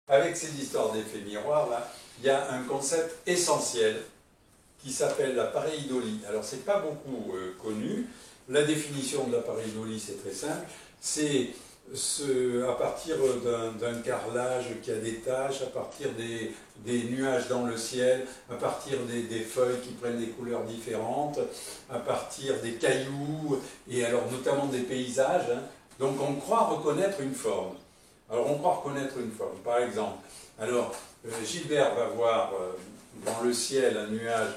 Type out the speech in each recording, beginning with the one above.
avec ces histoires d'effets miroirs, là, il y a un concept essentiel qui s'appelle la pareidolie. Alors, c'est pas beaucoup connu. La définition de la pareidolie, c'est très simple. C'est à partir d'un carrelage qui a des taches, à partir des nuages dans le ciel, à partir des feuilles qui prennent des couleurs différentes, à partir des cailloux, et alors notamment des paysages. Hein. Donc on croit reconnaître une forme. Alors on croit reconnaître une forme. Par exemple, alors Gilbert va voir dans le ciel un nuage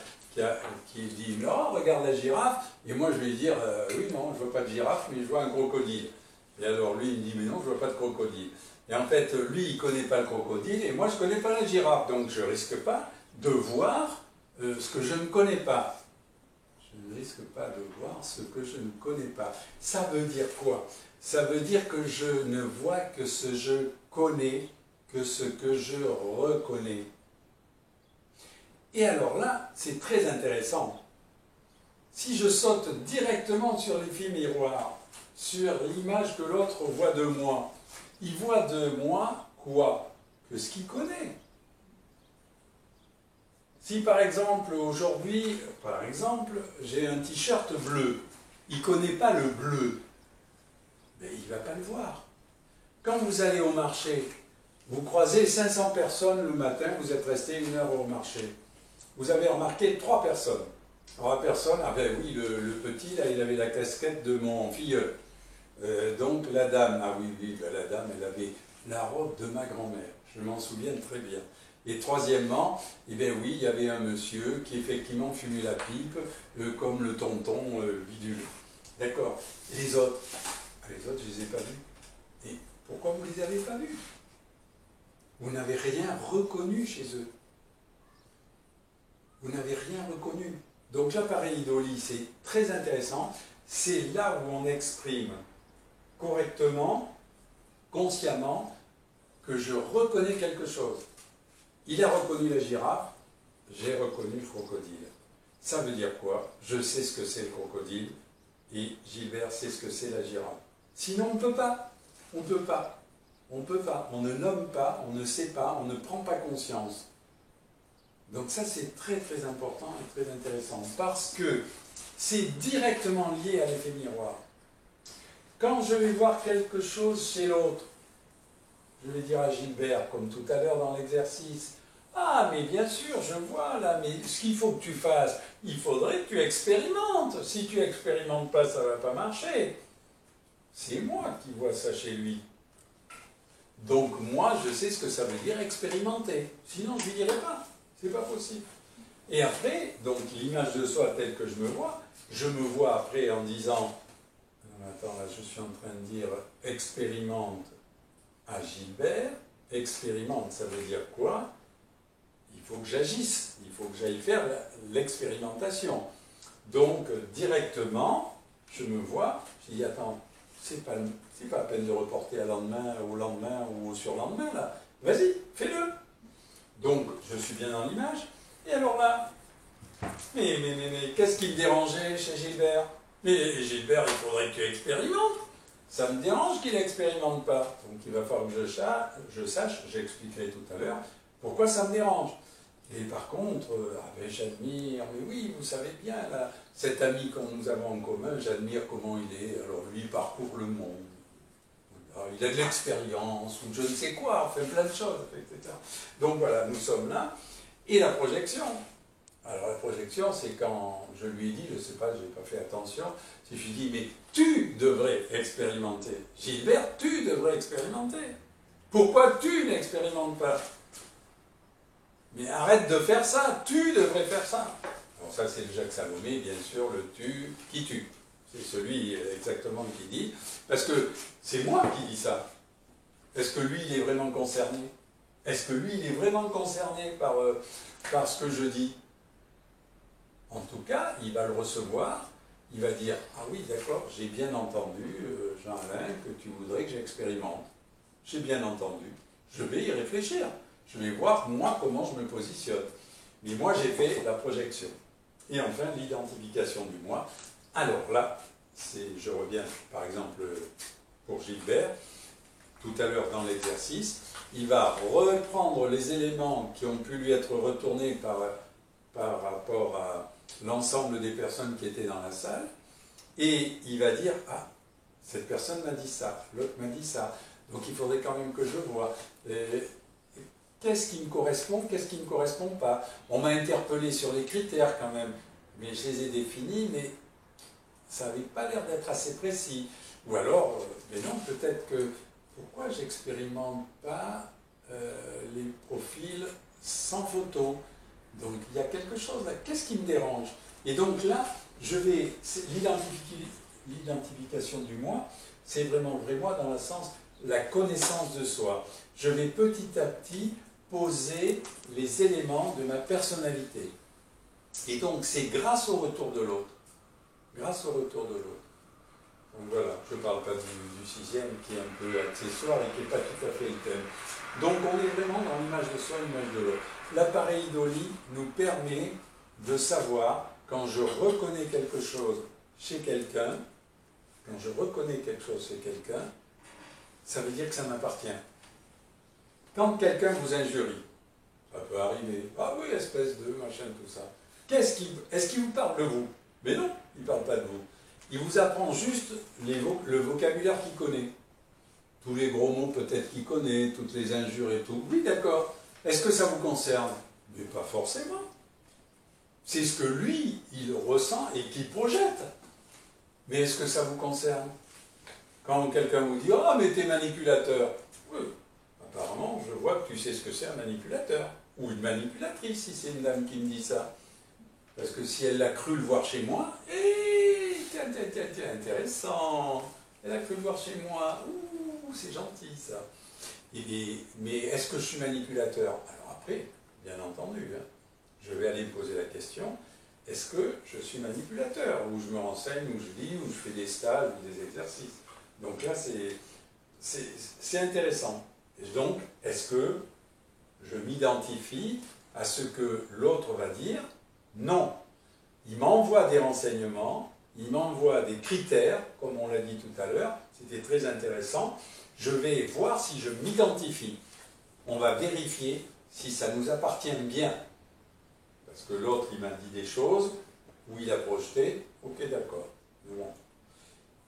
qui dit « Non, regarde la girafe », et moi je vais lui dire « Oui, non, je ne vois pas de girafe, mais je vois un crocodile ». Et alors lui, il me dit, mais non, je ne vois pas de crocodile. Et en fait, lui, il ne connaît pas le crocodile, et moi, je ne connais pas la girafe. Donc, je ne risque pas de voir ce que je ne connais pas. Je ne risque pas de voir ce que je ne connais pas. Ça veut dire quoi? Ça veut dire que je ne vois que ce que je connais, que ce que je reconnais. Et alors là, c'est très intéressant. Si je saute directement sur l'effet miroir, sur l'image que l'autre voit de moi. Il voit de moi quoi? Que ce qu'il connaît. Si par exemple, aujourd'hui, j'ai un t-shirt bleu, il ne connaît pas le bleu, mais il ne va pas le voir. Quand vous allez au marché, vous croisez 500 personnes le matin, vous êtes resté 1 heure au marché. Vous avez remarqué 3 personnes. Alors la personne, ah ben oui, le petit, là, il avait la casquette de mon filleul. Donc la dame, ah oui, oui, la dame, elle avait la robe de ma grand-mère, je m'en souviens très bien. Et troisièmement, eh bien oui, il y avait un monsieur qui effectivement fumait la pipe, comme le tonton bidule. D'accord. Les autres, je ne les ai pas vus. Et pourquoi vous ne les avez pas vus? Vous n'avez rien reconnu chez eux. Vous n'avez rien reconnu. Donc la pareidolie, c'est très intéressant. C'est là où on exprime correctement, consciemment, que je reconnais quelque chose. Il a reconnu la girafe, j'ai reconnu le crocodile. Ça veut dire quoi? Je sais ce que c'est le crocodile, et Gilbert sait ce que c'est la girafe. Sinon, on ne peut pas. On ne peut pas. On ne peut pas. On ne nomme pas, on ne sait pas, on ne prend pas conscience. Donc ça, c'est très très important et très intéressant, parce que c'est directement lié à l'effet miroir. Quand je vais voir quelque chose chez l'autre, je vais dire à Gilbert, comme tout à l'heure dans l'exercice, « Ah, mais bien sûr, je vois là, mais ce qu'il faut que tu fasses, il faudrait que tu expérimentes. Si tu n'expérimentes pas, ça ne va pas marcher. » C'est moi qui vois ça chez lui. Donc moi, je sais ce que ça veut dire expérimenter. Sinon, je ne lui dirai pas. C'est pas possible. Et après, donc l'image de soi telle que je me vois après en disant, attends, là je suis en train de dire expérimente à Gilbert. Expérimente, ça veut dire quoi? Il faut que j'agisse, il faut que j'aille faire l'expérimentation. Donc directement, je me vois, je dis attends, c'est pas la peine de reporter au lendemain ou au surlendemain là. Vas-y, fais-le. Donc je suis bien dans l'image. Et alors là, mais qu'est-ce qui me dérangeait chez Gilbert? Mais Gilbert, il faudrait que tu expérimentes. Ça me dérange qu'il n'expérimente pas. Donc il va falloir que je sache, j'expliquerai tout à l'heure, pourquoi ça me dérange. Et par contre, j'admire, mais oui, vous savez bien, là, cet ami que nous avons en commun, j'admire comment il est. Alors lui, il parcourt le monde. Il a de l'expérience, ou je ne sais quoi, on fait plein de choses, etc. Donc voilà, nous sommes là. Et la projection. Alors la projection, c'est quand je lui ai dit, je ne sais pas, je n'ai pas fait attention, si je lui ai dit, mais tu devrais expérimenter. Gilbert, tu devrais expérimenter. Pourquoi tu n'expérimentes pas? Mais arrête de faire ça, tu devrais faire ça. Alors ça, c'est le Jacques Salomé, bien sûr, le tu, qui tue. C'est celui exactement qui dit, parce que c'est moi qui dis ça. Est-ce que lui, il est vraiment concerné? Est-ce que lui, il est vraiment concerné par ce que je dis? En tout cas, il va le recevoir, il va dire « Ah oui, d'accord, j'ai bien entendu, Jean-Alain, que tu voudrais que j'expérimente. J'ai bien entendu. Je vais y réfléchir. Je vais voir, moi, comment je me positionne. Mais moi, j'ai fait la projection. Et enfin, l'identification du moi. Alors là, je reviens, par exemple, pour Gilbert. tout à l'heure dans l'exercice, il va reprendre les éléments qui ont pu lui être retournés par rapport à l'ensemble des personnes qui étaient dans la salle, et il va dire « Ah, cette personne m'a dit ça, l'autre m'a dit ça, donc il faudrait quand même que je vois. Qu'est-ce qui me correspond, qu'est-ce qui ne me correspond pas ?» On m'a interpellé sur les critères quand même, mais je les ai définis, mais ça n'avait pas l'air d'être assez précis. Ou alors, mais non, peut-être que, pourquoi j'expérimente pas les profils sans photo? Donc il y a quelque chose là, qu'est-ce qui me dérange? Et donc là, l'identification du moi, c'est vraiment vrai moi dans le sens, la connaissance de soi. Je vais petit à petit poser les éléments de ma personnalité. Et donc c'est grâce au retour de l'autre. Grâce au retour de l'autre. Donc voilà, je ne parle pas du sixième qui est un peu accessoire et qui n'est pas tout à fait le thème. Donc on est vraiment dans l'image de soi, l'image de l'autre. L'appareil Dolly nous permet de savoir quand je reconnais quelque chose chez quelqu'un, ça veut dire que ça m'appartient. Quand quelqu'un vous injurie, ça peut arriver, ah oui, espèce de machin, tout ça. Est-ce qu'il vous parle de vous? Mais non, il ne parle pas de vous. Il vous apprend juste le vocabulaire qu'il connaît. Tous les gros mots peut-être qu'il connaît, toutes les injures et tout. Oui, d'accord. Est-ce que ça vous concerne? Mais pas forcément. C'est ce que lui, il ressent et qu'il projette. Mais est-ce que ça vous concerne? Quand quelqu'un vous dit « Ah, mais t'es manipulateur », oui, apparemment, je vois que tu sais ce que c'est un manipulateur. Ou une manipulatrice, si c'est une dame qui me dit ça. Parce que si elle l'a cru le voir chez moi, tiens, intéressant, elle a cru le voir chez moi, ouh, c'est gentil ça. Mais est-ce que je suis manipulateur? Alors après, bien entendu, hein, je vais aller me poser la question, est-ce que je suis manipulateur? Ou je me renseigne, ou je lis, ou je fais des stages, ou des exercices. Donc là, c'est intéressant. Et donc, est-ce que je m'identifie à ce que l'autre va dire? Non. Il m'envoie des renseignements, il m'envoie des critères, comme on l'a dit tout à l'heure, c'était très intéressant. Je vais voir si je m'identifie. On va vérifier si ça nous appartient bien. Parce que l'autre, il m'a dit des choses, où il a projeté, ok, d'accord. Bon.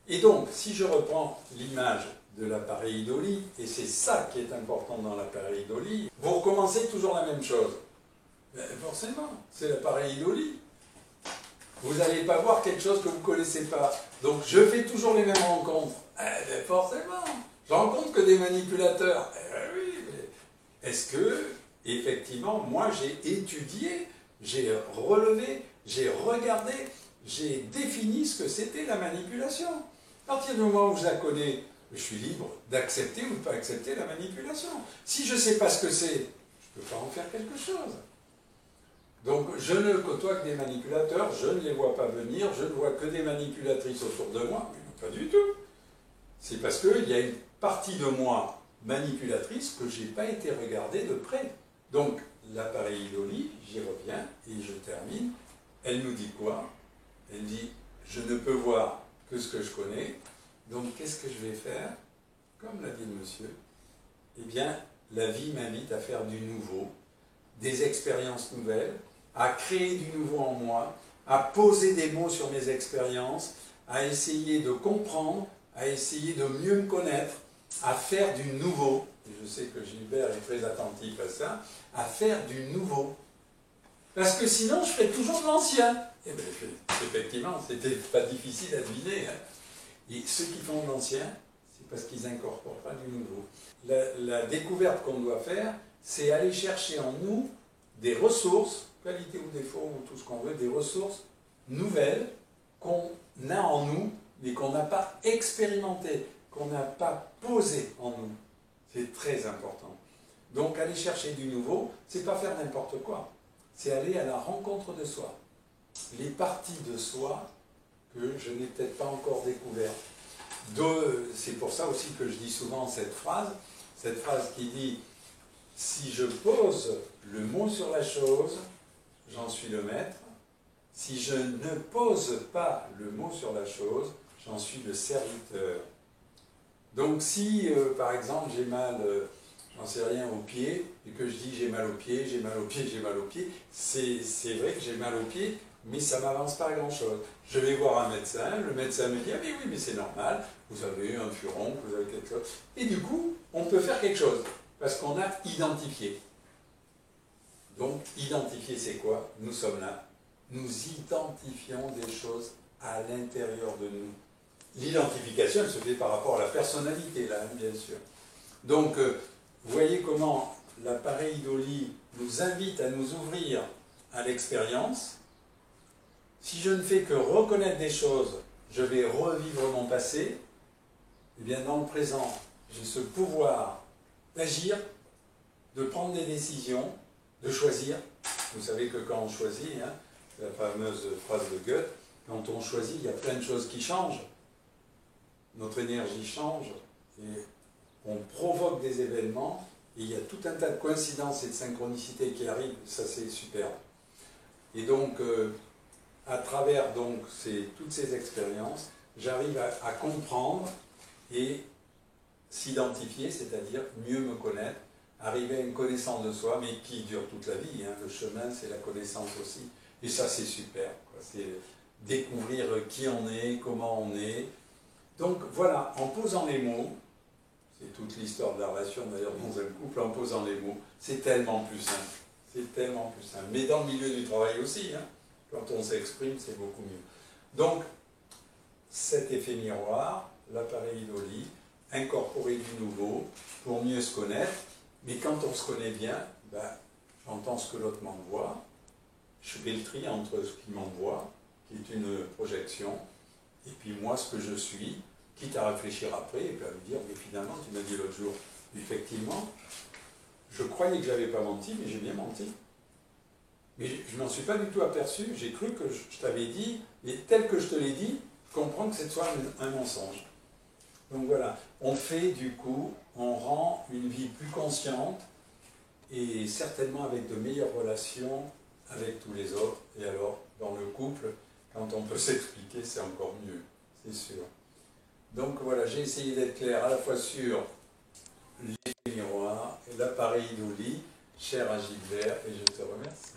Et donc, si je reprends l'image de l'appareil Dolly, et c'est ça qui est important dans l'appareil Dolly, vous recommencez toujours la même chose. Ben, forcément, c'est l'appareil Dolly. Vous n'allez pas voir quelque chose que vous ne connaissez pas. Donc, je fais toujours les mêmes rencontres. Eh ben, forcément, je rencontre que des manipulateurs. Eh ben, oui, mais est-ce que, effectivement, moi, j'ai étudié, j'ai relevé, j'ai regardé, j'ai défini ce que c'était la manipulation. À partir du moment où je la connais, je suis libre d'accepter ou de ne pas accepter la manipulation. Si je ne sais pas ce que c'est, je ne peux pas en faire quelque chose. Donc je ne côtoie que des manipulateurs, je ne les vois pas venir, je ne vois que des manipulatrices autour de moi, mais pas du tout. C'est parce qu'il y a une partie de moi manipulatrice que je n'ai pas été regardée de près. Donc l'appareil Dolly, j'y reviens et je termine, elle nous dit quoi? Elle dit, je ne peux voir que ce que je connais, donc qu'est-ce que je vais faire? Comme l'a dit le monsieur, eh bien, la vie m'invite à faire du nouveau, des expériences nouvelles, à créer du nouveau en moi, à poser des mots sur mes expériences, à essayer de comprendre, à essayer de mieux me connaître, à faire du nouveau, et je sais que Gilbert est très attentif à ça, à faire du nouveau. Parce que sinon, je ferai toujours de l'ancien. Eh bien, effectivement, c'était pas difficile à deviner. Hein. Et ceux qui font de l'ancien, c'est parce qu'ils n'incorporent pas du nouveau. La découverte qu'on doit faire, c'est aller chercher en nous des ressources, qualité ou défaut, ou tout ce qu'on veut, des ressources nouvelles qu'on a en nous, mais qu'on n'a pas expérimentées, qu'on n'a pas posées en nous. C'est très important. Donc, aller chercher du nouveau, c'est pas faire n'importe quoi. C'est aller à la rencontre de soi. Les parties de soi que je n'ai peut-être pas encore découvertes. C'est pour ça aussi que je dis souvent cette phrase qui dit « Si je pose le mot sur la chose, j'en suis le maître. Si je ne pose pas le mot sur la chose, j'en suis le serviteur. » Donc si, par exemple, j'ai mal, j'en sais rien, au pied, et que je dis j'ai mal au pied, j'ai mal au pied, j'ai mal au pied, c'est vrai que j'ai mal au pied, mais ça ne m'avance pas à grand-chose. Je vais voir un médecin, le médecin me dit « Ah mais oui, mais c'est normal, vous avez un furon, vous avez quelque chose. » Et du coup, on peut faire quelque chose, parce qu'on a identifié. Donc, identifier, c'est quoi? Nous sommes là. Nous identifions des choses à l'intérieur de nous. L'identification, elle se fait par rapport à la personnalité, là, bien sûr. Donc, vous voyez comment l'appareil Idoli nous invite à nous ouvrir à l'expérience. Si je ne fais que reconnaître des choses, je vais revivre mon passé. Eh bien, dans le présent, j'ai ce pouvoir d'agir, de prendre des décisions, de choisir. Vous savez que quand on choisit, hein, la fameuse phrase de Goethe, quand on choisit, il y a plein de choses qui changent. Notre énergie change et on provoque des événements et il y a tout un tas de coïncidences et de synchronicités qui arrivent, ça c'est super. Et donc, à travers donc, toutes ces expériences, j'arrive à comprendre et s'identifier, c'est-à-dire mieux me connaître, arriver à une connaissance de soi, mais qui dure toute la vie. Hein. Le chemin, c'est la connaissance aussi. Et ça, c'est super. C'est découvrir qui on est, comment on est. Donc voilà, en posant les mots, c'est toute l'histoire de la relation d'ailleurs dans un couple, en posant les mots, c'est tellement plus simple. C'est tellement plus simple. Mais dans le milieu du travail aussi, hein, quand on s'exprime, c'est beaucoup mieux. Donc, cet effet miroir, l'appareil Idoli, incorporer du nouveau pour mieux se connaître. Mais quand on se connaît bien, ben, j'entends ce que l'autre m'envoie, je fais le tri entre ce qu'il m'envoie, qui est une projection, et puis moi, ce que je suis, quitte à réfléchir après, et puis à me dire, mais finalement, tu m'as dit l'autre jour, effectivement, je croyais que je n'avais pas menti, mais j'ai bien menti. Mais je ne m'en suis pas du tout aperçu, j'ai cru que je t'avais dit, et tel que je te l'ai dit, comprends que c'est soit un mensonge. Donc voilà, on fait du coup, on rend une vie plus consciente, et certainement avec de meilleures relations avec tous les autres. Et alors, dans le couple, quand on peut s'expliquer, c'est encore mieux, c'est sûr. Donc voilà, j'ai essayé d'être clair à la fois sur l'effet miroir et l'appareil Idoli, cher à Gilbert, et je te remercie.